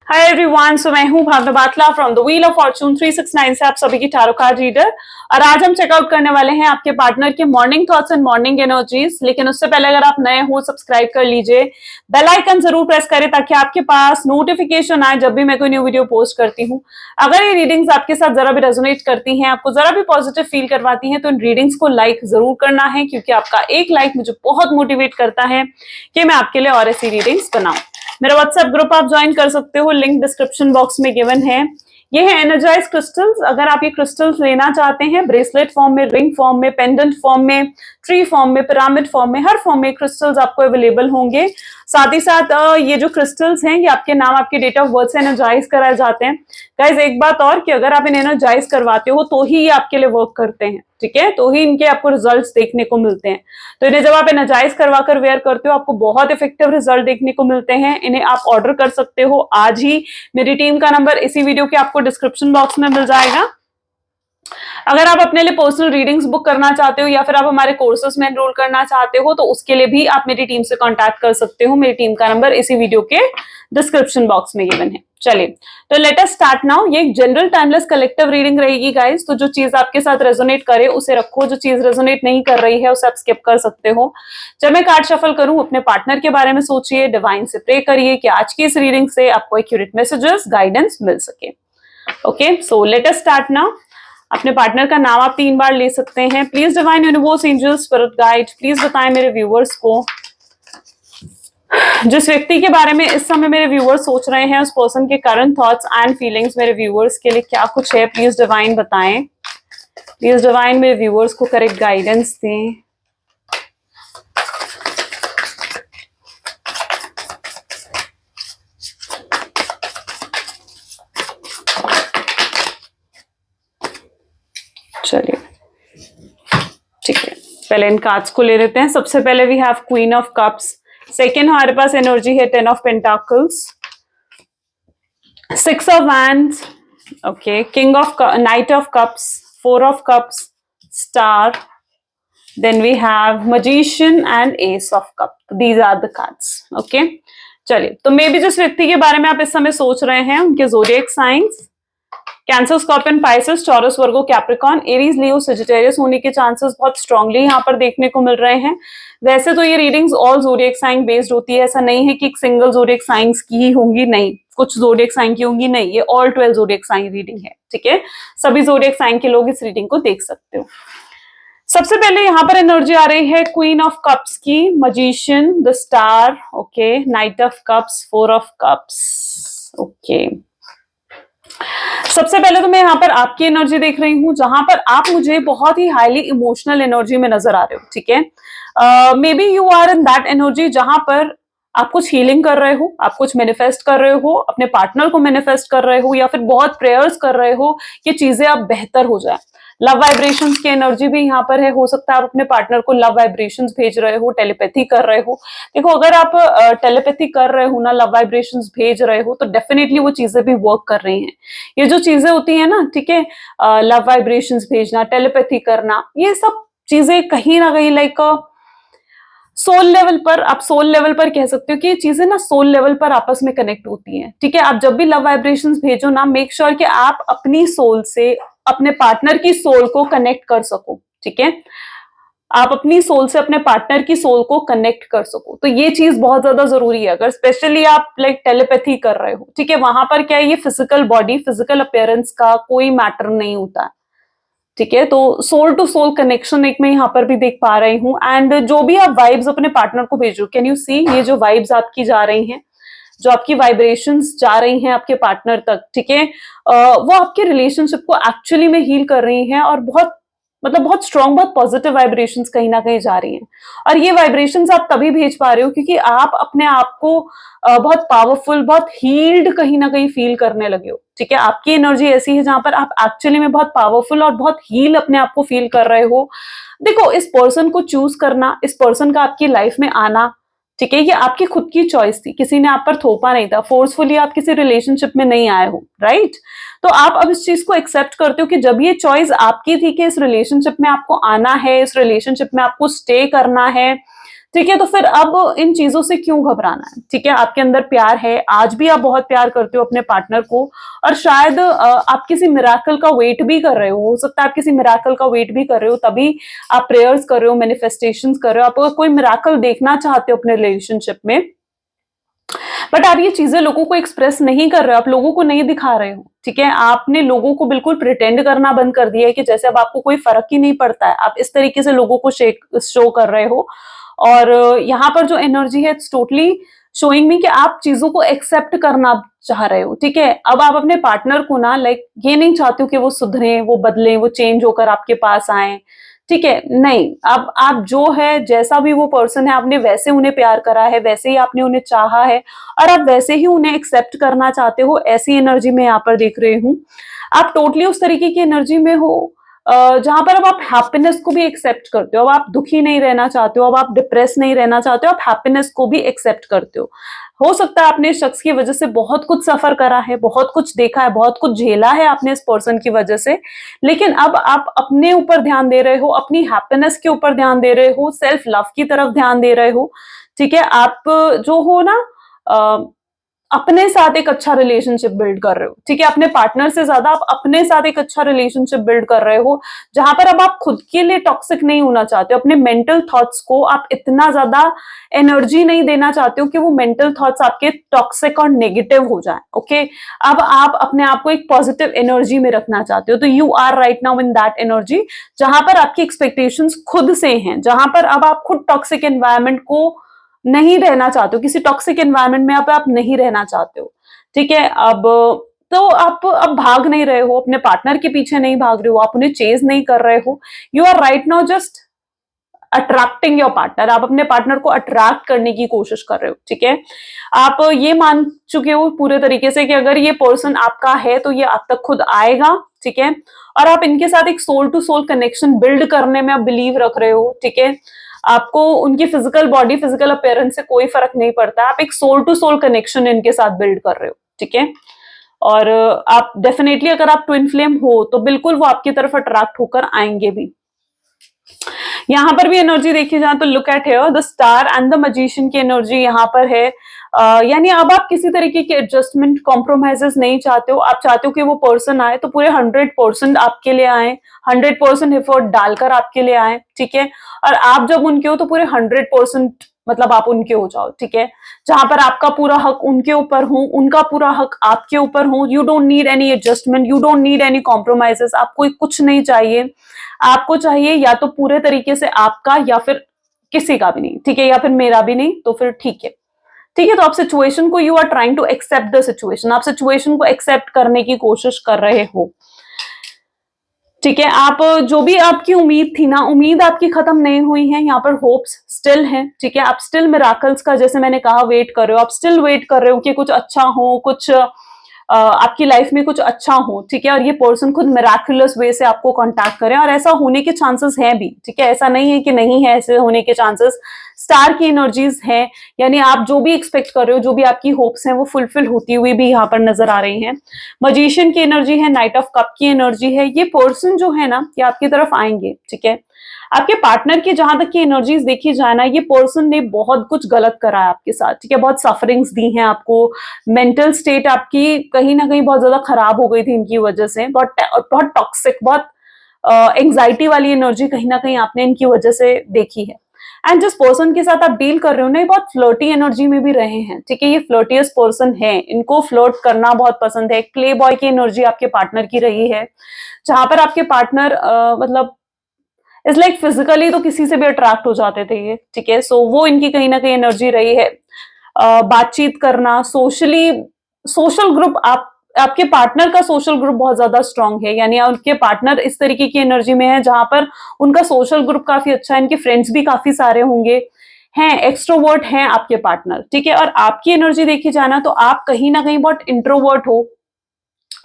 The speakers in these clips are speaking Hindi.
हाय एवरीवन, सो मैं हूं Bhavna Batla from the wheel of fortune 369 से आप सभी की टैरो कार्ड रीडर। और आज हम चेकआउट करने वाले हैं आपके पार्टनर के morning thoughts and morning energies. लेकिन उससे पहले अगर आप नए हो, सब्सक्राइब कर लीजिए, बेल आइकन जरूर प्रेस करें ताकि आपके पास नोटिफिकेशन आए जब भी मैं कोई न्यू वीडियो पोस्ट करती हूँ। अगर ये रीडिंग्स आपके साथ जरा भी रेजोनेट करती हैं, आपको जरा भी पॉजिटिव फील करवाती हैं, तो इन रीडिंग्स को लाइक जरूर करना है, क्योंकि आपका एक लाइक मुझे बहुत मोटिवेट करता है कि मैं आपके लिए और ऐसी रीडिंग्स बनाऊं। मेरा व्हाट्सएप ग्रुप आप ज्वाइन कर सकते हो, लिंक डिस्क्रिप्शन बॉक्स में गिवन है। ये है एनर्जाइज क्रिस्टल्स। अगर आप ये क्रिस्टल्स लेना चाहते हैं ब्रेसलेट फॉर्म में, रिंग फॉर्म में, पेंडेंट फॉर्म में, ट्री फॉर्म में, पिरामिड फॉर्म में, हर फॉर्म में क्रिस्टल्स आपको अवेलेबल होंगे। साथ ही साथ ये जो क्रिस्टल्स हैं ये आपके नाम, आपके डेट ऑफ बर्थ से एनर्जाइज कराए जाते हैं। गाइज एक बात और कि अगर आप इन्हें एनर्जाइज करवाते हो तो ही ये आपके लिए वर्क करते हैं, ठीक है, तो ही इनके आपको रिजल्ट्स देखने को मिलते हैं। तो इन्हें जब आप एनर्जाइज करवा कर वेयर करते हो आपको बहुत इफेक्टिव रिजल्ट देखने को मिलते हैं। इन्हें आप ऑर्डर कर सकते हो आज ही। मेरी टीम का नंबर इसी वीडियो के आपको डिस्क्रिप्शन बॉक्स में मिल जाएगा। अगर आप अपने लिए पर्सनल रीडिंग्स बुक करना चाहते हो या फिर आप हमारे कोर्सेज में एनरोल करना चाहते हो तो उसके लिए भी आप मेरी टीम से कांटेक्ट कर सकते हो। मेरी टीम का नंबर इसी वीडियो के डिस्क्रिप्शन बॉक्स में गिवन है। चलिए, तो लेट अस स्टार्ट नाउ। ये एक जनरल टाइमलेस कलेक्टिव रीडिंग रहेगी गाइस। तो जो चीज आपके साथ रेजोनेट करे उसे रखो, जो चीज रेजोनेट नहीं कर रही है उसे आप स्किप कर सकते हो। जब मैं कार्ड शफल करूं, अपने पार्टनर के बारे में सोचिए, डिवाइन से प्रे करिए कि आज की इस रीडिंग से आपको एक्यूरेट मैसेजेस, गाइडेंस मिल सके। Okay, so let us start now. अपने पार्टनर का नाम आप 3 बार ले सकते हैं। Please divine universe, angel, spirit guide, please बताएं मेरे व्यूअर्स को जिस व्यक्ति के बारे में इस समय मेरे व्यूअर्स सोच रहे हैं, उस पर्सन के करंट थॉट्स एंड फीलिंग्स मेरे व्यूअर्स के लिए क्या कुछ है। प्लीज डिवाइन बताएं। प्लीज डिवाइन मेरे व्यूअर्स को करेक्ट गाइडेंस दें। चलिए ठीक है, पहले इन कार्ड्स को ले लेते हैं। सबसे पहले we have queen of cups. Second हमारे पास एनर्जी है 10 of pentacles, 6 of wands, okay, king of knight of cups, 4 of cups, star, then we have magician and ace of cup. These are the cards. Okay, चलिए, तो मे बी जिस व्यक्ति के बारे में आप इस समय सोच रहे हैं उनके zodiac signs Cancer, Scorpion, Pisces, Taurus, Virgo, Capricorn, Aries, Leo, Sagittarius होने के चांसेस बहुत स्ट्रांगली यहाँ पर देखने को मिल रहे हैं। वैसे तो ये readings all zodiac sign based होती है, ऐसा नहीं है कि एक सिंगल ज़ोडिएक साइंस की ही होंगी, नहीं, कुछ ज़ोडिएक साइन की होंगी, नहीं, ये ऑल 12 ज़ोडिएक साइन रीडिंग है, ठीक है। सभी ज़ोडिएक साइन के लोग इस रीडिंग को देख सकते हो। सबसे पहले यहाँ पर एनर्जी आ रही है क्वीन ऑफ कप्स की, magician, the star, okay, night of cups, 4 of cups, okay. सबसे पहले तो मैं यहाँ पर आपकी एनर्जी देख रही हूँ जहां पर आप मुझे बहुत ही हाईली इमोशनल एनर्जी में नजर आ रहे हो, ठीक है। Maybe you are in that energy जहां पर आप कुछ हीलिंग कर रहे हो, आप कुछ मैनिफेस्ट कर रहे हो, अपने पार्टनर को मैनिफेस्ट कर रहे हो, या फिर बहुत प्रेयर्स कर रहे हो कि चीजें अब बेहतर हो जाए। लव वाइब्रेशंस की एनर्जी भी यहाँ पर है। हो सकता है आप अपने पार्टनर को लव वाइब्रेशंस भेज रहे हो, टेलीपैथी कर रहे हो। देखो, अगर आप टेलीपैथी कर रहे हो ना, लव वाइब्रेशंस भेज रहे हो, तो डेफिनेटली वो चीजें भी वर्क कर रही हैं। ये जो चीजें होती है ना, ठीक है, लव वाइब्रेशंस भेजना, टेलीपैथी करना, ये सब चीजें कहीं ना कहीं लाइक सोल लेवल पर, आप सोल लेवल पर कह सकते हो कि ये चीजें ना सोल लेवल पर आपस में कनेक्ट होती हैं, ठीक है। आप जब भी लव वाइब्रेशंस भेजो ना, मेक श्योर कि आप अपनी सोल से अपने पार्टनर की सोल को कनेक्ट कर सको, ठीक है। आप अपनी सोल से अपने पार्टनर की सोल को कनेक्ट कर सको, तो ये चीज बहुत ज्यादा जरूरी है। अगर स्पेशली आप लाइक टेलीपैथी कर रहे हो, ठीक है, वहां पर क्या है, ये फिजिकल बॉडी, फिजिकल अपीयरेंस का कोई मैटर नहीं होता है, ठीक है। तो सोल टू सोल कनेक्शन एक मैं यहाँ पर भी देख पा रही हूँ। एंड जो भी आप वाइब्स अपने पार्टनर को भेजो, कैन यू सी, ये जो वाइब्स आपकी जा रही हैं, जो आपकी वाइब्रेशंस जा रही हैं आपके पार्टनर तक, ठीक है, वो आपके रिलेशनशिप को एक्चुअली में हील कर रही हैं, और बहुत मतलब बहुत स्ट्रॉन्ग, बहुत पॉजिटिव वाइब्रेशंस कहीं ना कहीं जा रही हैं। और ये वाइब्रेशंस आप तभी भेज पा रहे हो क्योंकि आप अपने आप को बहुत पावरफुल, बहुत हील्ड कहीं ना कहीं फील करने लगे हो, ठीक है। आपकी एनर्जी ऐसी है जहां पर आप एक्चुअली में बहुत पावरफुल और बहुत हील अपने आप को फील कर रहे हो। देखो, इस पर्सन को चूज करना, इस पर्सन का आपकी लाइफ में आना, ठीक है, ये आपकी खुद की चॉइस थी, किसी ने आप पर थोपा नहीं था, फोर्सफुली आप किसी रिलेशनशिप में नहीं आए हो, राइट। तो आप अब इस चीज को एक्सेप्ट करते हो कि जब ये चॉइस आपकी थी कि इस रिलेशनशिप में आपको आना है, इस रिलेशनशिप में आपको स्टे करना है, ठीक है, तो फिर अब इन चीजों से क्यों घबराना है? ठीक है, आपके अंदर प्यार है, आज भी आप बहुत प्यार करते हो अपने पार्टनर को, और शायद आप किसी मिराकल का वेट भी कर रहे हो सकता है आप किसी मिराकल का वेट भी कर रहे हो, तभी आप प्रेयर्स कर रहे हो, मैनिफेस्टेशंस कर रहे हो, आप कोई मिराकल देखना चाहते हो अपने रिलेशनशिप में, बट आप ये चीजें लोगों को एक्सप्रेस नहीं कर रहे हो, आप लोगों को नहीं दिखा रहे हो। ठीक है, आपने लोगों को बिल्कुल प्रिटेंड करना बंद कर दिया है कि जैसे अब आपको कोई फर्क ही नहीं पड़ता है, आप इस तरीके से लोगों को शो कर रहे हो। और यहाँ पर जो एनर्जी है इट्स टोटली शोइंग मी कि आप चीजों को एक्सेप्ट करना चाह रहे हो। ठीक है, अब आप अपने पार्टनर को ना लाइक ये नहीं चाहते हो कि वो सुधरे, वो बदले, वो चेंज होकर आपके पास आए। ठीक है, नहीं, अब आप जो है, जैसा भी वो पर्सन है, आपने वैसे उन्हें प्यार करा है, वैसे ही आपने उन्हें चाहा है, और आप वैसे ही उन्हें एक्सेप्ट करना चाहते हो। ऐसी एनर्जी मैं यहाँ पर देख रही हूँ। आप टोटली उस तरीके की एनर्जी में हो जहां पर अब आप हैप्पीनेस को भी एक्सेप्ट करते हो। अब आप दुखी नहीं रहना चाहते हो, अब आप डिप्रेस नहीं रहना चाहते हो, आप हैप्पीनेस को भी एक्सेप्ट करते हो सकता है आपने इस शख्स की वजह से बहुत कुछ सफर करा है, बहुत कुछ देखा है, बहुत कुछ झेला है आपने इस पर्सन की वजह से, लेकिन अब आप अपने ऊपर ध्यान दे रहे हो, अपनी हैप्पीनेस के ऊपर ध्यान दे रहे हो, सेल्फ लव की तरफ ध्यान दे रहे हो। ठीक है, आप जो हो ना अपने साथ एक अच्छा रिलेशनशिप बिल्ड कर रहे हो। ठीक है, अपने पार्टनर से ज्यादा आप अपने साथ एक अच्छा रिलेशनशिप बिल्ड कर रहे हो, जहां पर अब आप खुद के लिए टॉक्सिक नहीं होना चाहते हो। अपने मेंटल थॉट्स को आप इतना ज्यादा एनर्जी नहीं देना चाहते हो कि वो मेंटल थॉट्स आपके टॉक्सिक और नेगेटिव हो जाए। ओके, अब आप अपने आप को एक पॉजिटिव एनर्जी में रखना चाहते हो, तो you are right now in that energy, जहां पर आपकी एक्सपेक्टेशंस खुद से हैं, जहां पर अब आप खुद टॉक्सिक एनवायरमेंट को नहीं रहना चाहते हो, किसी टॉक्सिक एनवायरनमेंट में आप नहीं रहना चाहते हो। ठीक है, अब तो आप अब भाग नहीं रहे हो, अपने पार्टनर के पीछे नहीं भाग रहे हो, आप उन्हें चेज नहीं कर रहे हो, you are right now just attracting your partner. आप अपने पार्टनर को अट्रैक्ट करने की कोशिश कर रहे हो। ठीक है, आप ये मान चुके हो पूरे तरीके से कि अगर ये पर्सन आपका है तो ये आप तक खुद आएगा। ठीक है, और आप इनके साथ एक soul to soul connection build करने में आप बिलीव रख रहे हो। ठीक है, आपको उनकी फिजिकल बॉडी, फिजिकल अपीयरेंस से कोई फर्क नहीं पड़ता, आप एक सोल टू सोल कनेक्शन इनके साथ बिल्ड कर रहे हो। ठीक है, और आप डेफिनेटली अगर आप ट्विन फ्लेम हो तो बिल्कुल वो आपकी तरफ अट्रैक्ट होकर आएंगे भी। यहाँ पर भी एनर्जी देखी जाए तो look at here, the star and the magician की एनर्जी यहाँ पर है। यानी अब आप किसी तरीके के एडजस्टमेंट, कॉम्प्रोमाइजेस नहीं चाहते हो, आप चाहते हो कि वो पर्सन आए तो पूरे 100% आपके लिए आए, 100% एफर्ट डालकर आपके लिए आए। ठीक है, और आप जब उनके हो तो पूरे 100% मतलब आप उनके हो जाओ। ठीक है, जहां पर आपका पूरा हक उनके ऊपर हो, उनका पूरा हक आपके ऊपर हो, you don't need any adjustment, you don't need any compromises, आपको कुछ नहीं चाहिए। आपको चाहिए या तो पूरे तरीके से आपका, या फिर किसी का भी नहीं। ठीक है, या फिर मेरा भी नहीं, तो फिर ठीक है। ठीक है, तो आप सिचुएशन को, you are trying to accept the situation, आप सिचुएशन को एक्सेप्ट करने की कोशिश कर रहे हो। ठीक है, आप जो भी आपकी उम्मीद थी ना, उम्मीद आपकी खत्म नहीं हुई है, यहाँ पर होप्स स्टिल है। ठीक है, आप स्टिल मिराकल्स का, जैसे मैंने कहा, वेट कर रहे हो, आप स्टिल वेट कर रहे हो कि कुछ अच्छा हो, कुछ आपकी लाइफ में कुछ अच्छा हो। ठीक है, और ये पर्सन खुद मिराकुलस वे से आपको कांटेक्ट करे, और ऐसा होने के चांसेस हैं भी। ठीक है, ऐसा नहीं है कि नहीं है, ऐसे होने के चांसेस, स्टार की एनर्जीज हैं, यानी आप जो भी एक्सपेक्ट कर रहे हो, जो भी आपकी होप्स हैं, वो फुलफिल होती हुई भी यहाँ पर नजर आ रही हैं। मजिशियन की एनर्जी है, नाइट ऑफ कप की एनर्जी है, ये पर्सन जो है ना, ये आपकी तरफ आएंगे। ठीक है, आपके पार्टनर की जहां तक की एनर्जीज देखी जाए ना, ये पर्सन ने बहुत कुछ गलत करा है आपके साथ। ठीक है, बहुत सफरिंग्स दी हैं आपको, मेंटल स्टेट आपकी कहीं ना कहीं बहुत ज्यादा खराब हो गई थी इनकी वजह से, बहुत बहुत टॉक्सिक, बहुत एंग्जाइटी वाली एनर्जी कहीं ना कहीं आपने इनकी वजह से देखी है। एंड जिस पर्सन के साथ आप डील कर रहे हो ना, ये बहुत फ्लर्टी एनर्जी में भी रहे हैं। ठीक है, ये फ्लर्टियस पर्सन है, इनको फ्लर्ट करना बहुत पसंद है, एक प्ले बॉय की एनर्जी आपके पार्टनर की रही है, जहां पर आपके पार्टनर मतलब इज लाइक फिजिकली तो किसी से भी अट्रैक्ट हो जाते थे ये। ठीक है, सो वो इनकी कहीं ना कहीं एनर्जी रही है। बातचीत करना, सोशली, सोशल ग्रुप, आपके पार्टनर का सोशल ग्रुप बहुत ज्यादा स्ट्रांग है, यानी उनके पार्टनर इस तरीके की एनर्जी में है जहां पर उनका सोशल ग्रुप काफी अच्छा है, इनके फ्रेंड्स भी काफी सारे होंगे, हैं एक्सट्रोवर्ट हैं आपके पार्टनर। ठीक है, और आपकी एनर्जी देखी जाना तो आप कहीं ना कहीं बहुत इंट्रोवर्ट हो।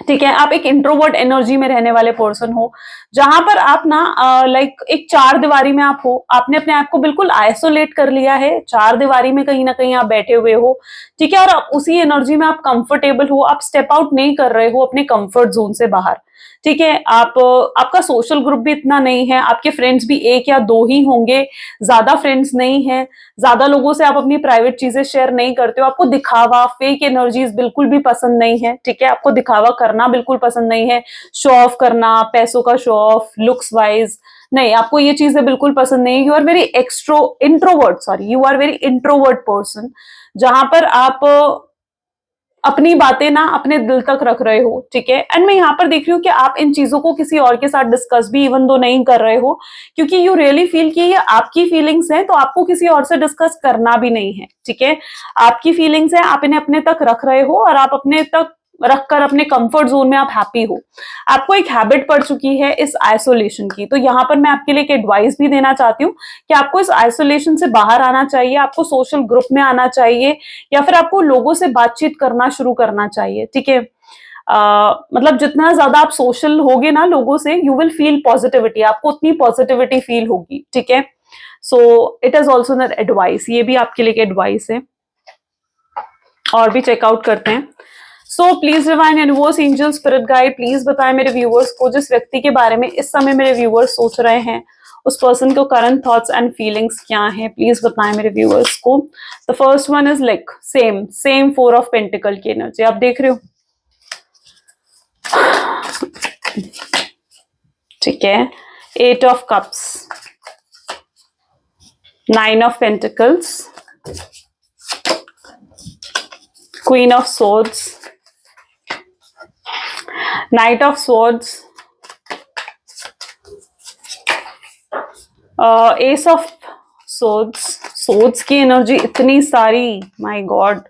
ठीक है, आप एक इंट्रोवर्ट एनर्जी में रहने वाले पर्सन हो, जहां पर आप ना लाइक एक चार दीवारी में आप हो, आपने अपने आप को बिल्कुल आइसोलेट कर लिया है, चार दीवारी में कहीं ना कहीं आप बैठे हुए हो। ठीक है, और आप उसी एनर्जी में आप कंफर्टेबल हो, आप स्टेप आउट नहीं कर रहे हो अपने कंफर्ट जोन से बाहर। ठीक है। आप आपका सोशल ग्रुप भी इतना नहीं है, आपके फ्रेंड्स भी 1 या 2 ही होंगे, ज्यादा फ्रेंड्स नहीं है, ज्यादा लोगों से आप अपनी प्राइवेट चीजें शेयर नहीं करते हो, आपको दिखावा, फेक एनर्जीज बिल्कुल भी पसंद नहीं है, ठीक है। आपको दिखावा करना बिल्कुल पसंद नहीं है, शो ऑफ करना, पैसों का शो ऑफ, लुक्स वाइज, नहीं, आपको ये चीजें बिल्कुल पसंद नहीं है। You are very introvert, sorry, you are very introvert person, जहां पर आप अपनी बातें ना अपने दिल तक रख रहे हो, ठीक है। एंड मैं यहाँ पर देख रही हूँ कि आप इन चीजों को किसी और के साथ डिस्कस भी इवन दो नहीं कर रहे हो, क्योंकि यू रियली फील कि ये आपकी फीलिंग्स हैं, तो आपको किसी और से डिस्कस करना भी नहीं है, ठीक है। आपकी फीलिंग्स हैं, आप इन्हें अपने तक रख रहे हो, और आप अपने तक रखकर अपने कंफर्ट जोन में आप हैप्पी हो। आपको एक हैबिट पड़ चुकी है इस आइसोलेशन की, तो यहाँ पर मैं आपके लिए एक एडवाइस भी देना चाहती हूँ कि आपको इस आइसोलेशन से बाहर आना चाहिए, आपको सोशल ग्रुप में आना चाहिए, या फिर आपको लोगों से बातचीत करना शुरू करना चाहिए, ठीक है। मतलब जितना ज्यादा आप सोशल होगे ना लोगों से, यू विल फील पॉजिटिविटी, आपको उतनी पॉजिटिविटी फील होगी, ठीक है। So it is also an advice, ये भी आपके लिए एडवाइस है। और भी चेकआउट करते हैं। सो please divine universe, angel, spirit guide, please बताएं मेरे व्यूअर्स को, जिस व्यक्ति के बारे में इस समय मेरे व्यूअर्स सोच रहे हैं, उस पर्सन को करंट थॉट्स एंड फीलिंग्स क्या हैं, प्लीज बताएं मेरे व्यूअर्स को। The first one is like same 4 of pentacle की एनर्जी आप देख रहे हो, ठीक है। 8 of cups, 9 of pentacles, queen of swords, night of swords, S of swords की एनर्जी इतनी सारी, माय गॉड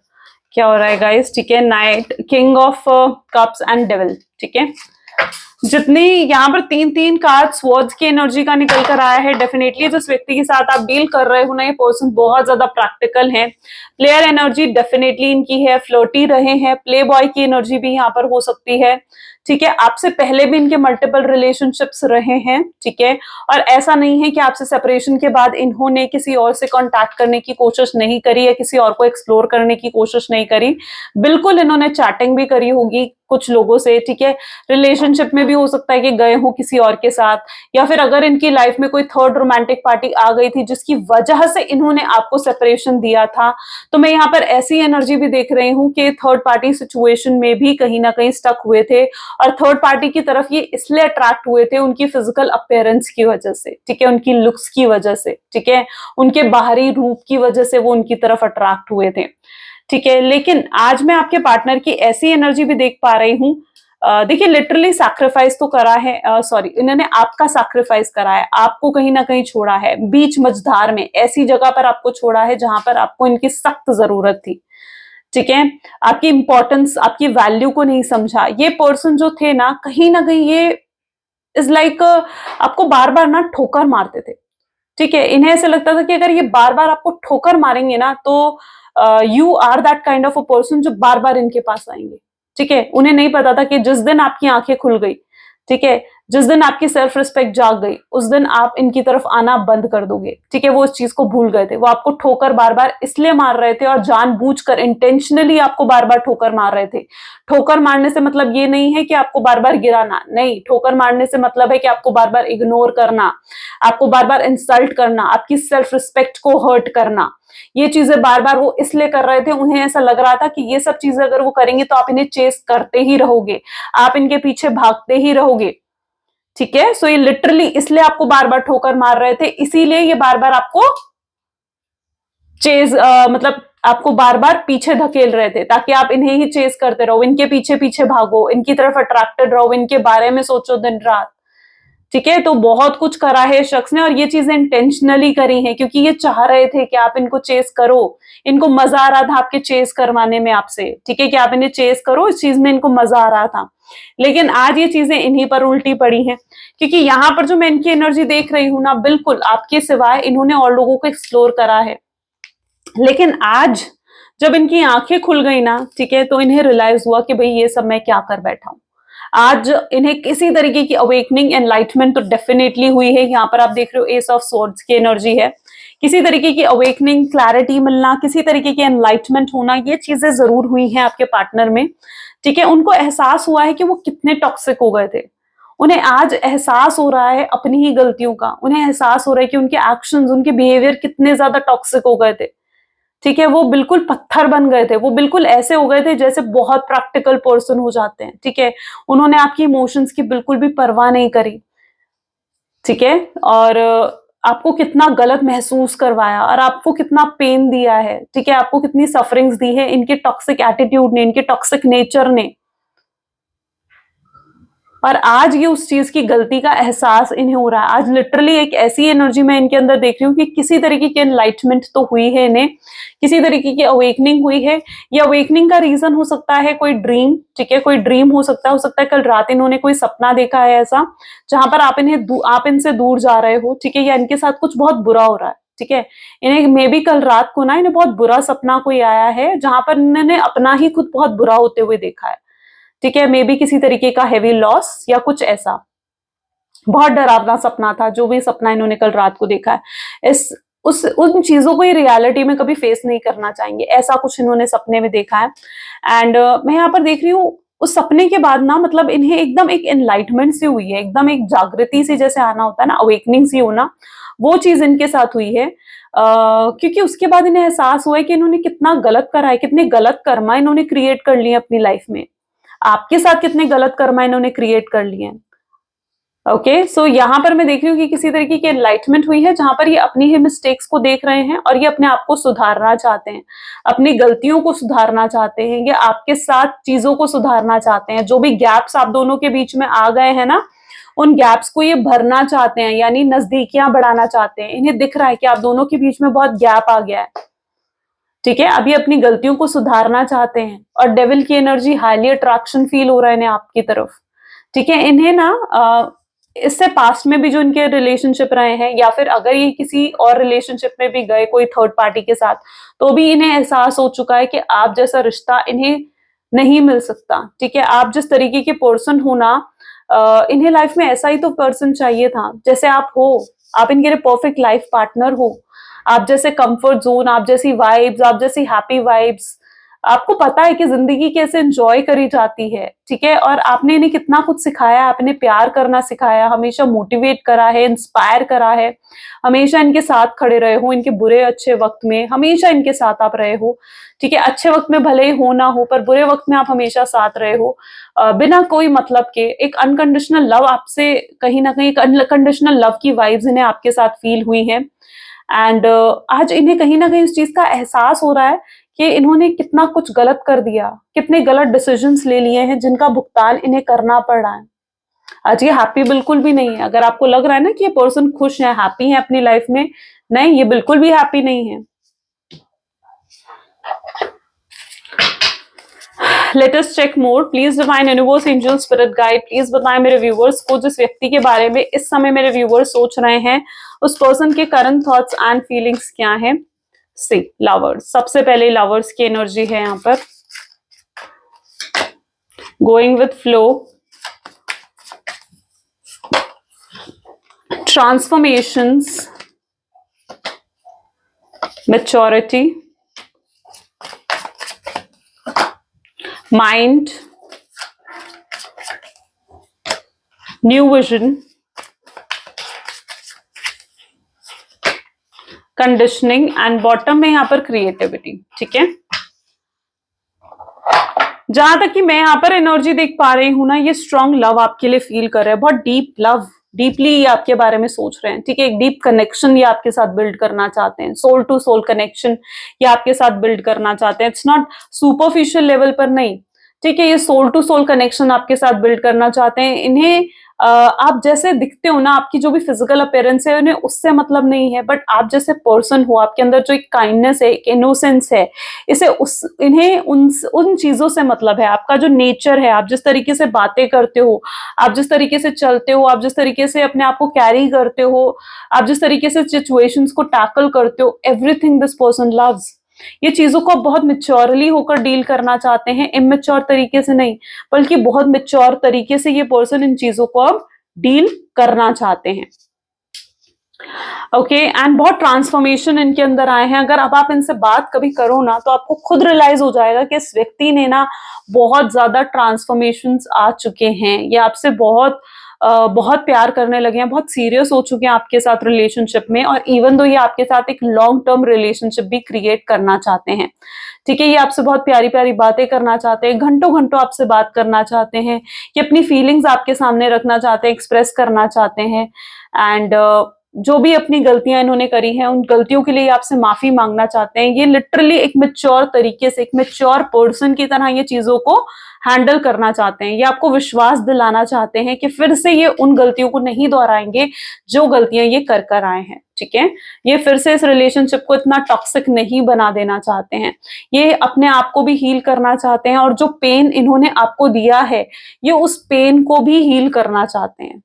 क्या हो रहा है गाइस, ठीक है। Night, king of cups and devil, ठीक है। जितनी यहाँ पर 3 कार्ड स्वॉर्ड्स की एनर्जी का निकल कर आया है, डेफिनेटली जिस व्यक्ति के साथ आप डील कर रहे हो ना, ये पर्सन बहुत ज्यादा प्रैक्टिकल है। प्लेयर एनर्जी डेफिनेटली इनकी है, फ्लर्टी रहे हैं, प्ले बॉय की एनर्जी भी यहाँ पर हो सकती है, ठीक है। आपसे पहले भी इनके मल्टीपल रिलेशनशिप्स रहे हैं, ठीक है। और ऐसा नहीं है कि आपसे सेपरेशन के बाद इन्होंने किसी और से कांटेक्ट करने की कोशिश नहीं करी या किसी और को एक्सप्लोर करने की कोशिश नहीं करी, बिल्कुल इन्होंने चैटिंग भी करी होगी कुछ लोगों से, ठीक है। रिलेशनशिप में भी हो सकता है कि गए हो किसी और के साथ, या फिर अगर इनकी लाइफ में कोई थर्ड रोमांटिक पार्टी आ गई थी जिसकी वजह से इन्होंने आपको सेपरेशन दिया था, तो मैं यहाँ पर ऐसी एनर्जी भी देख रही हूँ कि थर्ड पार्टी सिचुएशन में भी कहीं ना कहीं स्टक हुए थे, और थर्ड पार्टी की तरफ ये इसलिए अट्रैक्ट हुए थे उनकी फिजिकल अपीयरेंस की वजह से, ठीक है, उनकी लुक्स की वजह से, ठीक है, उनके बाहरी रूप की वजह से वो उनकी तरफ अट्रैक्ट हुए थे, ठीक है। लेकिन आज मैं आपके पार्टनर की ऐसी एनर्जी भी देख पा रही हूँ, देखिए लिटरली सैक्रिफाइस तो करा है, सॉरी, इन्होंने आपका सैक्रिफाइस करा है, आपको कहीं ना कहीं छोड़ा है, बीच मझधार में ऐसी जगह पर आपको छोड़ा है जहां पर आपको इनकी सख्त जरूरत थी, ठीक है। आपकी इंपॉर्टेंस, आपकी वैल्यू को नहीं समझा। ये पर्सन जो थे ना कहीं ये इज लाइक आपको बार बार ना ठोकर मारते थे, ठीक है। इन्हें ऐसे लगता था कि अगर ये बार बार आपको ठोकर मारेंगे ना, तो you are that kind of a person जो बार बार इनके पास आएंगे, ठीक है। उन्हें नहीं पता था कि जिस दिन आपकी आंखें खुल गई, ठीक है, जिस दिन आपकी सेल्फ रिस्पेक्ट जाग गई, उस दिन आप इनकी तरफ आना बंद कर दोगे, ठीक है। वो इस चीज को भूल गए थे, वो आपको ठोकर बार बार इसलिए मार रहे थे और जानबूझकर इंटेंशनली आपको बार बार ठोकर मार रहे थे। ठोकर मारने से मतलब ये नहीं है कि आपको बार बार गिराना, नहीं, ठोकर मारने से मतलब है कि आपको बार बार इग्नोर करना, आपको बार बार इंसल्ट करना, आपकी सेल्फ रिस्पेक्ट को हर्ट करना। ये चीजें बार बार वो इसलिए कर रहे थे, उन्हें ऐसा लग रहा था कि ये सब चीजें अगर वो करेंगे तो आप इन्हें चेस करते ही रहोगे, आप इनके पीछे भागते ही रहोगे, ठीक है। सो ये लिटरली इसलिए आपको बार बार ठोकर मार रहे थे, इसीलिए ये बार बार आपको चेज मतलब आपको बार बार पीछे धकेल रहे थे, ताकि आप इन्हें ही चेस करते रहो, इनके पीछे पीछे भागो, इनकी तरफ अट्रैक्टेड रहो, इनके बारे में सोचो दिन रात, ठीक है। तो बहुत कुछ करा है शख्स ने, और ये चीजें इंटेंशनली करी हैं, क्योंकि ये चाह रहे थे कि आप इनको चेस करो, इनको मजा आ रहा था आपके चेस करवाने में आपसे, ठीक है, कि आप इन्हें चेस करो, इस चीज में इनको मजा आ रहा था। लेकिन आज ये चीजें इन्हीं पर उल्टी पड़ी हैं, क्योंकि यहाँ पर जो मैं इनकी एनर्जी देख रही हूं ना, बिल्कुल आपके सिवाय इन्होंने और लोगों को एक्सप्लोर करा है, लेकिन आज जब इनकी आंखें खुल गई ना, ठीक है, तो इन्हें रियलाइज हुआ कि भाई ये सब मैं क्या कर बैठा हूं। आज इन्हें किसी तरीके की अवेकनिंग, एनलाइटमेंट तो डेफिनेटली हुई है। यहाँ पर आप देख रहे हो एस ऑफ स्वॉर्ड्स की एनर्जी है, किसी तरीके की अवेकनिंग, क्लैरिटी मिलना, किसी तरीके की एनलाइटमेंट होना, ये चीजें जरूर हुई हैं आपके पार्टनर में, ठीक है, उनको एहसास हुआ है कि वो कितने टॉक्सिक हो गए थे। उन्हें आज एहसास हो रहा है अपनी ही गलतियों का, उन्हें एहसास हो रहा है कि उनके एक्शंस, उनके बिहेवियर कितने ज्यादा टॉक्सिक हो गए थे। ठीक है, वो बिल्कुल पत्थर बन गए थे, वो बिल्कुल ऐसे हो गए थे जैसे बहुत प्रैक्टिकल पर्सन हो जाते हैं। ठीक है, उन्होंने आपकी इमोशंस की बिल्कुल भी परवाह नहीं करी। ठीक है, और आपको कितना गलत महसूस करवाया और आपको कितना पेन दिया है। ठीक है, आपको कितनी सफरिंग्स दी है इनके टॉक्सिक एटीट्यूड ने, इनके टॉक्सिक नेचर ने। और आज ये उस चीज की गलती का एहसास इन्हें हो रहा है। आज लिटरली एक ऐसी एनर्जी मैं इनके अंदर देख रही हूँ कि किसी तरीके की एनलाइटमेंट तो हुई है इन्हें, किसी तरीके की अवेकनिंग हुई है। ये अवेकनिंग का रीजन हो सकता है कोई ड्रीम। ठीक है, कोई ड्रीम हो सकता है कल रात इन्होंने कोई सपना देखा है ऐसा, जहां पर आप इनसे दूर जा रहे हो। ठीक है, या इनके साथ कुछ बहुत बुरा हो रहा है। ठीक है, इन्हें मे बी कल रात को ना इन्हें बहुत बुरा सपना कोई आया है, जहां पर इन्होंने अपना ही खुद बहुत बुरा होते हुए देखा है। ठीक है, मे बी किसी तरीके का हेवी लॉस या कुछ ऐसा बहुत डरावना सपना था, जो भी सपना इन्होंने कल रात को देखा है। उन चीजों को ये रियलिटी में कभी फेस नहीं करना चाहेंगे, ऐसा कुछ इन्होंने सपने में देखा है। एंड मैं यहाँ पर देख रही हूँ उस सपने के बाद ना, मतलब इन्हें एकदम एक एनलाइटमेंट सी हुई है, एकदम एक जागृति सी जैसे आना होता है ना, अवेकनिंग सी होना, वो चीज इनके साथ हुई है। क्योंकि उसके बाद इन्हें एहसास हुआ है कि इन्होंने कितना गलत करा है, कितने गलत कर्मा इन्होंने क्रिएट कर लिए अपनी लाइफ में। आपके साथ कितने गलत कर्मा इन्होंने क्रिएट कर लिए हैं। ओके, सो यहाँ पर मैं देख रही हूँ कि किसी तरीके की एनलाइटमेंट हुई है, जहां पर ये अपनी ही मिस्टेक्स को देख रहे हैं और ये अपने आप को सुधारना चाहते हैं, अपनी गलतियों को सुधारना चाहते हैं, ये आपके साथ चीजों को सुधारना चाहते हैं। जो भी गैप्स आप दोनों के बीच में आ गए हैं ना, उन गैप्स को ये भरना चाहते हैं, यानी नजदीकियां बढ़ाना चाहते हैं। इन्हें दिख रहा है कि आप दोनों के बीच में बहुत गैप आ गया है। ठीक है, अभी अपनी गलतियों को सुधारना चाहते हैं और डेविल की एनर्जी, हाईली अट्रैक्शन फील हो रहा है इन्हें आपकी तरफ। ठीक है, इन्हें ना इससे पास्ट में भी जो इनके रिलेशनशिप रहे हैं, या फिर अगर ये किसी और रिलेशनशिप में भी गए कोई थर्ड पार्टी के साथ, तो भी इन्हें एहसास हो चुका है कि आप जैसा रिश्ता इन्हें नहीं मिल सकता। ठीक है, आप जिस तरीके के पर्सन हो ना, इन्हें लाइफ में ऐसा ही तो पर्सन चाहिए था जैसे आप हो। आप इनके लिए परफेक्ट लाइफ पार्टनर हो। आप जैसे कंफर्ट जोन, आप जैसी वाइब्स, आप जैसी हैप्पी वाइब्स, आपको पता है कि जिंदगी कैसे एंजॉय करी जाती है। ठीक है, और आपने इन्हें कितना कुछ सिखाया, आपने प्यार करना सिखाया, हमेशा मोटिवेट करा है, इंस्पायर करा है, हमेशा इनके साथ खड़े रहे हो, इनके बुरे अच्छे वक्त में हमेशा इनके साथ आप रहे हो। ठीक है, अच्छे वक्त में भले ही हो ना हो, पर बुरे वक्त में आप हमेशा साथ रहे हो। बिना कोई मतलब के एक अनकंडीशनल लव आपसे, कहीं ना कहीं एक अनकंडीशनल लव की वाइब्स इन्हें आपके साथ फील हुई है। एंड आज इन्हें कहीं ना कहीं इस चीज का एहसास हो रहा है कि इन्होंने कितना कुछ गलत कर दिया, कितने गलत डिसीजंस ले लिए हैं, जिनका भुगतान इन्हें करना पड़ रहा है। आज ये हैप्पी बिल्कुल भी नहीं है। अगर आपको लग रहा है ना कि ये पर्सन खुश है, हैप्पी है अपनी लाइफ में, नहीं, ये बिल्कुल भी हैप्पी नहीं है। Let us check more. Please divine universe, angel, spirit guide, please बताएं मेरे व्यूवर्स को, जिस व्यक्ति के बारे में इस समय मेरे व्यूवर्स सोच रहे हैं, उस पर्सन के करंट थॉट्स एंड फीलिंग्स क्या हैं। सी लवर्स, सबसे पहले लवर्स की एनर्जी है यहाँ पर। Going with flow, transformations, maturity, mind, new vision, conditioning and bottom में यहाँ पर क्रिएटिविटी। ठीक है, जहां तक कि मैं यहाँ पर एनर्जी देख पा रही हूं ना, ये स्ट्रॉन्ग लव आपके लिए फील कर रहे हैं, बहुत डीप लव, डीपली ये आपके बारे में सोच रहे हैं। ठीक है, एक डीप कनेक्शन ये आपके साथ बिल्ड करना चाहते हैं, सोल टू सोल कनेक्शन ये आपके साथ बिल्ड करना चाहते हैं। इट्स नॉट सुपरफिशियल लेवल पर, नहीं। ठीक है, ये सोल टू सोल कनेक्शन आपके साथ बिल्ड करना चाहते हैं। इन्हें आप जैसे दिखते हो ना, आपकी जो भी फिजिकल अपीयरेंस है, उन्हें उससे मतलब नहीं है, बट आप जैसे पर्सन हो, आपके अंदर जो एक काइंडनेस है, एक इनोसेंस है, इन्हें उन चीजों से मतलब है। आपका जो नेचर है, आप जिस तरीके से बातें करते हो, आप जिस तरीके से चलते हो, आप जिस तरीके से अपने आप को कैरी करते हो, आप जिस तरीके से सिचुएशंस को टैकल करते हो, एवरीथिंग दिस पर्सन लव्स। ये चीजों को बहुत मिच्योरली होकर डील करना चाहते हैं, इमेच्योर तरीके से नहीं, बल्कि बहुत मिच्योर तरीके से ये पर्सन इन चीजों को अब डील करना चाहते हैं। ओके एंड बहुत ट्रांसफॉर्मेशन इनके अंदर आए हैं। अगर अब आप इनसे बात कभी करो ना तो आपको खुद रियलाइज हो जाएगा कि इस व्यक्ति ने ना बहुत ज्यादा ट्रांसफॉर्मेशंस आ चुके हैं, ये आपसे बहुत प्यार करने लगे हैं, बहुत सीरियस हो चुके हैं आपके साथ रिलेशनशिप में, और इवन दो ये आपके साथ एक लॉन्ग टर्म रिलेशनशिप भी क्रिएट करना चाहते हैं। ठीक है, ये आपसे बहुत प्यारी प्यारी बातें करना चाहते हैं, घंटों घंटों आपसे बात करना चाहते हैं, ये अपनी फीलिंग्स आपके सामने रखना चाहते हैं, एक्सप्रेस करना चाहते हैं। एंड जो भी अपनी गलतियां इन्होंने करी हैं उन गलतियों के लिए आपसे माफी मांगना चाहते हैं। ये लिटरली एक मैच्योर तरीके से, एक मैच्योर पर्सन की तरह ये चीजों को हैंडल करना चाहते हैं। ये आपको विश्वास दिलाना चाहते हैं कि फिर से ये उन गलतियों को नहीं दोहराएंगे जो गलतियां ये कर कर आए हैं। ठीक है, ये फिर से इस रिलेशनशिप को इतना टॉक्सिक नहीं बना देना चाहते हैं। ये अपने आप को भी हील करना चाहते हैं, और जो पेन इन्होंने आपको दिया है ये उस पेन को भी हील करना चाहते हैं।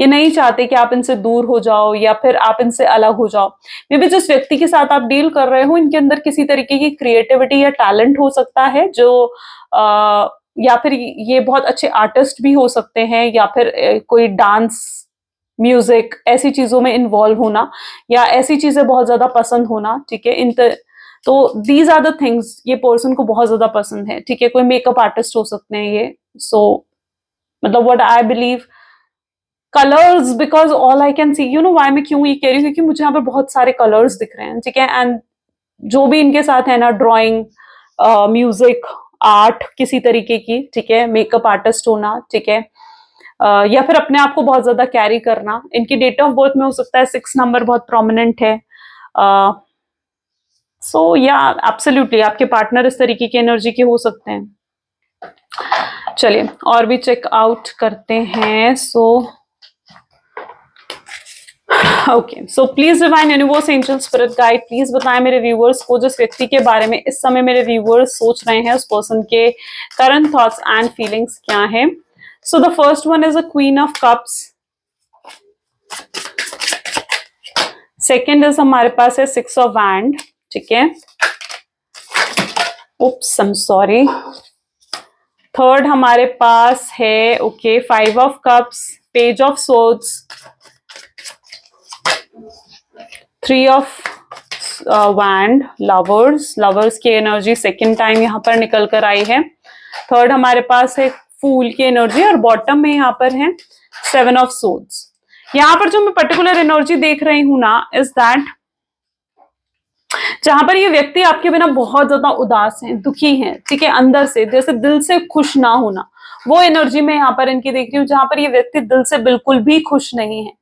ये नहीं चाहते कि आप इनसे दूर हो जाओ या फिर आप इनसे अलग हो जाओ। मे बी जिस व्यक्ति के साथ आप डील कर रहे हो इनके अंदर किसी तरीके की क्रिएटिविटी या टैलेंट हो सकता है, जो या फिर ये बहुत अच्छे आर्टिस्ट भी हो सकते हैं, या फिर कोई डांस, म्यूजिक, ऐसी चीजों में इन्वॉल्व होना, या ऐसी चीजें बहुत ज्यादा पसंद होना। ठीक है, तो दीज आर द थिंग्स ये पर्सन को बहुत ज्यादा पसंद है। ठीक है, कोई मेकअप आर्टिस्ट हो सकते हैं ये। सो मतलब what I believe, colours, because all I can see, you know why मैं क्यों ये कह रही हूँ, क्योंकि मुझे यहाँ पर बहुत सारे कलर्स दिख रहे हैं। ठीक है, एंड जो भी इनके साथ है ना, ड्राइंग, म्यूजिक, आर्ट किसी तरीके की, ठीक है, मेकअप आर्टिस्ट होना, ठीक है, या फिर अपने आप को बहुत ज्यादा कैरी करना। इनकी डेट ऑफ बर्थ में हो सकता है 6 नंबर बहुत प्रोमिनेंट है। सो या एब्सोल्युटली आपके पार्टनर इस तरीके की एनर्जी के हो सकते हैं। चलिए और भी चेक आउट करते हैं। Okay, so please divine universe, angel, spirit guide, please बताएं मेरे व्यूअर्स को जिस व्यक्ति के बारे में इस समय मेरे व्यूअर्स सोच रहे हैं, उस पर्सन के करंट थॉट्स एंड फीलिंग्स क्या हैं। So the first one is a queen of cups, second is हमारे पास है 6 ऑफ वैंड, ठीक है, उप्स आई एम सॉरी, थर्ड हमारे पास है okay 5 of cups, page of swords, 3 of wand, lovers की एनर्जी सेकेंड टाइम यहाँ पर निकल कर आई है। थर्ड हमारे पास है फूल की एनर्जी, और बॉटम में यहाँ पर है 7 ऑफ सोर्ड्स। यहाँ पर जो मैं पर्टिकुलर एनर्जी देख रही हूं ना, इज दैट जहां पर ये व्यक्ति आपके बिना बहुत ज्यादा उदास हैं, दुखी हैं, ठीक है, अंदर से जैसे दिल से खुश ना होना, वो एनर्जी में यहाँ पर इनकी देख रही हूँ, जहां पर ये व्यक्ति दिल से बिल्कुल भी खुश नहीं है।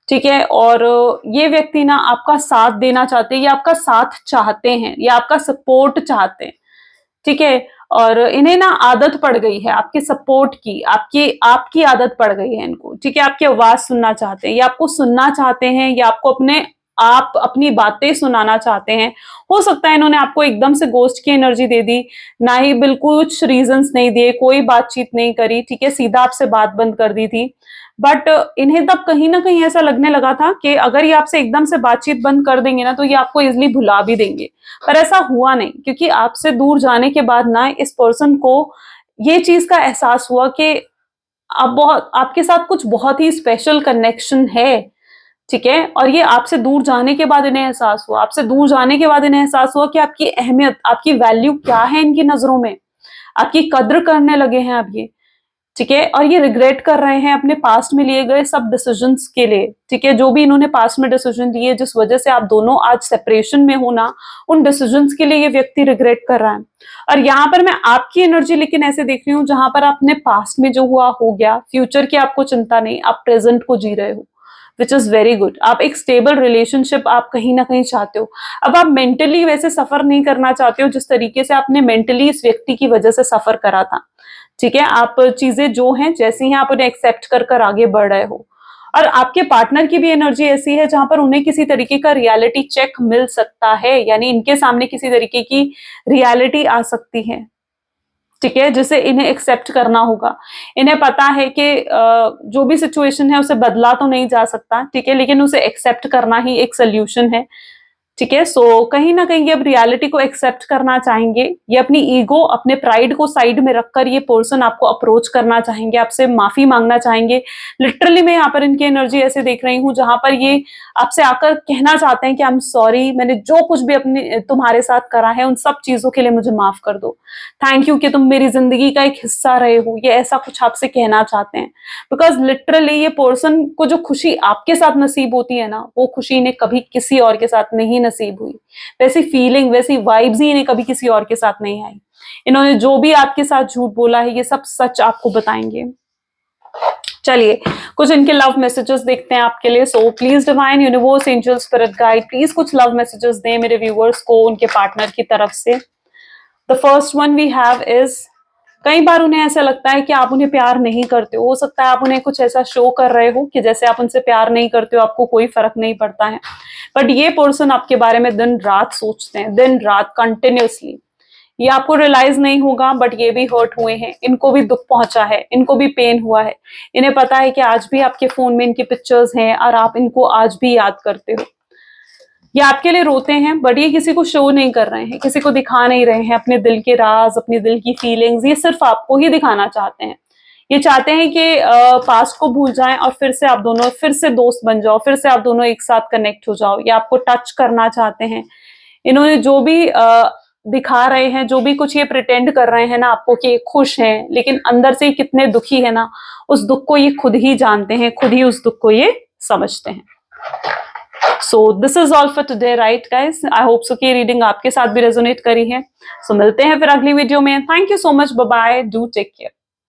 ठीक है, और ये व्यक्ति ना आपका साथ देना चाहते हैं, या आपका साथ चाहते हैं, या आपका सपोर्ट चाहते हैं। ठीक है, और इन्हें ना आदत पड़ गई है आपके सपोर्ट की, आपकी आदत पड़ गई है इनको। ठीक है, आपकी आवाज सुनना चाहते हैं, या आपको सुनना चाहते हैं, या आपको आप अपनी बातें सुनाना चाहते हैं। हो सकता है इन्होंने आपको एकदम से गोस्ट की एनर्जी दे दी, ना ही बिल्कुल कुछ रीजंस नहीं दिए, कोई बातचीत नहीं करी, ठीक है, सीधा आपसे बात बंद कर दी थी। बट इन्हें तब कहीं ना कहीं ऐसा लगने लगा था कि अगर ये आपसे एकदम से बातचीत बंद कर देंगे ना तो ये आपको इजिली भुला भी देंगे, पर ऐसा हुआ नहीं, क्योंकि आपसे दूर जाने के बाद ना इस पर्सन को ये चीज का एहसास हुआ कि आपके साथ कुछ बहुत ही स्पेशल कनेक्शन है। ठीक है, और ये आपसे दूर जाने के बाद इन्हें एहसास हुआ, आपसे दूर जाने के बाद इन्हें एहसास हुआ कि आपकी अहमियत, आपकी वैल्यू क्या है इनकी नजरों में, आपकी कद्र करने लगे हैं अब ये। ठीक है, और ये रिग्रेट कर रहे हैं अपने पास्ट में लिए गए सब डिसीजंस के लिए। ठीक है, जो भी इन्होंने पास्ट में डिसीजन लिए जिस वजह से आप दोनों आज सेपरेशन में हो ना, उन डिसीजंस के लिए ये व्यक्ति रिग्रेट कर रहा है। और यहाँ पर मैं आपकी एनर्जी लेकिन ऐसे देख रही हूँ जहां पर आपने पास्ट में जो हुआ हो गया, फ्यूचर की आपको चिंता नहीं, आप प्रेजेंट को जी रहे हो, विच इज वेरी गुड। आप एक स्टेबल रिलेशनशिप आप कहीं ना कहीं चाहते हो। अब आप मेंटली वैसे सफर नहीं करना चाहते हो जिस तरीके से आपने मेंटली इस व्यक्ति की वजह से सफर करा था। ठीक है, आप चीजें जो हैं जैसी हैं आप उन्हें एक्सेप्ट कर कर आगे बढ़ रहे हो। और आपके पार्टनर की भी एनर्जी ऐसी है जहां पर उन्हें किसी तरीके का रियलिटी चेक मिल सकता है, यानी इनके सामने किसी तरीके की रियलिटी आ सकती है। ठीक है, जिसे इन्हें एक्सेप्ट करना होगा। इन्हें पता है कि जो भी सिचुएशन है उसे बदला तो नहीं जा सकता, ठीक है, लेकिन उसे एक्सेप्ट करना ही एक सोल्यूशन है। ठीक है। सो कहीं ना कहीं ये अब रियलिटी को एक्सेप्ट करना चाहेंगे, ये अपनी ईगो, अपने प्राइड को साइड में रखकर ये पर्सन आपको अप्रोच करना चाहेंगे, आपसे माफी मांगना चाहेंगे। लिटरली मैं यहाँ पर इनकी एनर्जी ऐसे देख रही हूँ जहां पर ये आपसे आकर कहना चाहते हैं कि आई एम सॉरी, मैंने जो कुछ भी अपने तुम्हारे साथ करा है उन सब चीजों के लिए मुझे माफ कर दो। थैंक यू कि तुम मेरी जिंदगी का एक हिस्सा रहे हो, ये ऐसा कुछ आपसे कहना चाहते हैं। बिकॉज लिटरली ये पर्सन को जो खुशी आपके साथ नसीब होती है ना, वो खुशी इन्हें कभी किसी और के साथ नहीं नसीब हुई। वैसी फीलिंग, वैसी वाइब्स ही इन्हें कभी किसी और के साथ नहीं आई। इन्होंने जो भी आपके साथ झूठ बोला है, ये सब सच आपको बताएंगे। चलिए कुछ इनके लव मैसेजेस देखते हैं आपके लिए। So please divine universe, angel, spirit guide, please कुछ लव मैसेजेस दें मेरे व्यूअर्स को उनके पार्टनर की तरफ से। The first one we have is, कई बार उन्हें ऐसा लगता है कि आप उन्हें प्यार नहीं करते हो सकता है आप उन्हें कुछ ऐसा शो कर रहे हो कि जैसे आप उनसे प्यार नहीं करते हो, आपको कोई फर्क नहीं पड़ता है। बट ये पर्सन आपके बारे में दिन रात सोचते हैं, दिन रात कंटिन्यूअसली। ये आपको रियलाइज नहीं होगा बट ये भी हर्ट हुए हैं, इनको भी दुख पहुंचा है, इनको भी पेन हुआ है। इन्हें पता है कि आज भी आपके फोन में इनकी पिक्चर्स हैं और आप इनको आज भी याद करते हो। ये आपके लिए रोते हैं बट ये किसी को शो नहीं कर रहे हैं, किसी को दिखा नहीं रहे हैं अपने दिल के राज, अपने दिल की फीलिंग्स। ये सिर्फ आपको ही दिखाना चाहते हैं। ये चाहते हैं कि पास्ट को भूल जाएं और फिर से आप दोनों फिर से दोस्त बन जाओ, फिर से आप दोनों एक साथ कनेक्ट हो जाओ। ये आपको टच करना चाहते हैं। इन्होंने जो भी दिखा रहे हैं, जो भी कुछ ये प्रिटेंड कर रहे हैं ना आपको कि ये खुश हैं, लेकिन अंदर से कितने दुखी है ना, उस दुख को ये खुद ही जानते हैं, खुद ही उस दुख को ये समझते हैं। So this is all for today, right guys. I hope so कि रीडिंग आपके साथ भी रेजोनेट करी है। सो मिलते हैं फिर अगली वीडियो में। Thank you so much, bye bye, do take care.